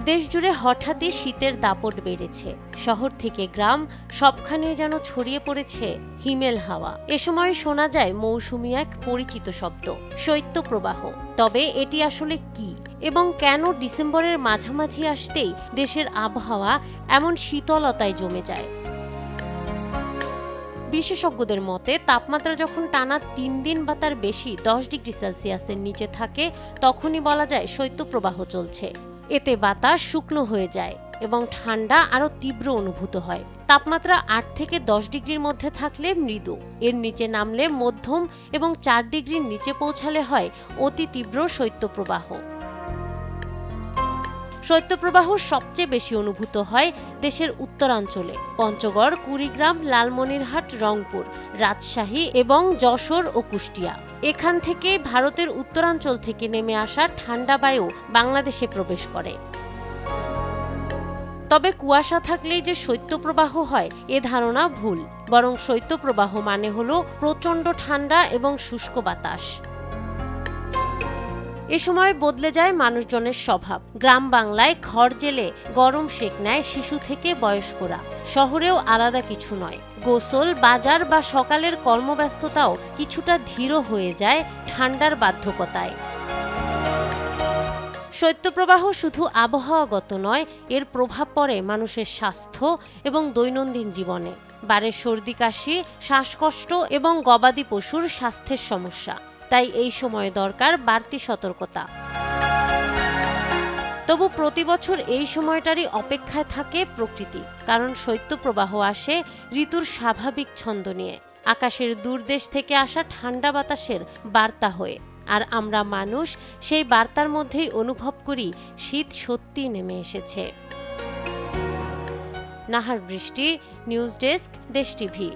দেশজুড়ে হঠাৎই শীতের দাপট বেড়েছে। শহর থেকে গ্রাম সবখানে যেন ছড়িয়ে পড়েছে হিমেল হাওয়া। এ সময় শোনা যায় মৌসুমী এক পরিচিত শব্দ, শৈত্যপ্রবাহ। তবে এটি আসলে কি এবং কেন ডিসেম্বরের মাঝামাঝি আসতেই দেশের আবহাওয়া এমন শীতলতায় জমে যায়? বিশেষজ্ঞদের মতে তাপমাত্রা যখন টানা ৩ দিন বা তার বেশি ১০ ডিগ্রি সেলসিয়াসের নিচে থাকে তখনই বলা যায় শৈত্যপ্রবাহ চলছে। এতে বাতাস শুকনো হয়ে যায় এবং ঠান্ডা আরো তীব্র অনুভূত হয়। তাপমাত্রা ৮ থেকে ১০ ডিগ্রির মধ্যে থাকলে মৃদু, এর নিচে নামলে মধ্যম এবং ৪ ডিগ্রির নিচে পৌঁছালে হয় অতি তীব্র শৈত্যপ্রবাহ। শৈত্যপ্রবাহ সবচেয়ে বেশি অনুভূত হয় দেশের উত্তরাঞ্চলে। পঞ্চগড়, কুড়িগ্রাম, লালমনিরহাট, রংপুর, রাজশাহী এবং যশোর ও কুষ্টিয়া। এখান থেকে ভারতের উত্তরাঞ্চল থেকে নেমে আসা ঠান্ডা বায়ু বাংলাদেশে প্রবেশ করে। তবে কুয়াশা থাকলেই যে শৈত্যপ্রবাহ হয় এ ধারণা ভুল। বরং শৈত্যপ্রবাহ মানে হলো প্রচণ্ড ঠান্ডা এবং শুষ্ক বাতাস। এ সময় বদলে যায় মানুষজনের স্বভাব। গ্রাম বাংলায় ঘর জেলে গরম সেক নেয় শিশু থেকে বয়স্করা। শহরেও আলাদা কিছু নয়। গোসল, বাজার বা সকালের কর্মব্যস্ততাও কিছুটা ধীর হয়ে যায় ঠান্ডার বাধ্যকতায়। শৈত্যপ্রবাহ শুধু আবহাওয়াগত নয়, এর প্রভাব পড়ে মানুষের স্বাস্থ্য এবং দৈনন্দিন জীবনে। বাড়ে সর্দি কাশি, শ্বাসকষ্ট এবং গবাদি পশুর স্বাস্থ্যের সমস্যা। তাই এই সময় দরকার বাড়তি সতর্কতা। তবু প্রতি বছর এই সময়টারই অপেক্ষায় থাকে প্রকৃতি, কারণ শৈত্যপ্রবাহ আসে ঋতুর স্বাভাবিক ছন্দ নিয়ে, আকাশের দূরদেশ থেকে আসা ঠান্ডা বাতাসের বার্তা হয়ে। আর আমরা মানুষ সেই বার্তার মধ্যেই অনুভব করি শীত সত্যি নেমে এসেছে। নাহার বৃষ্টি, নিউজ ডেস্ক, দেশ টিভি।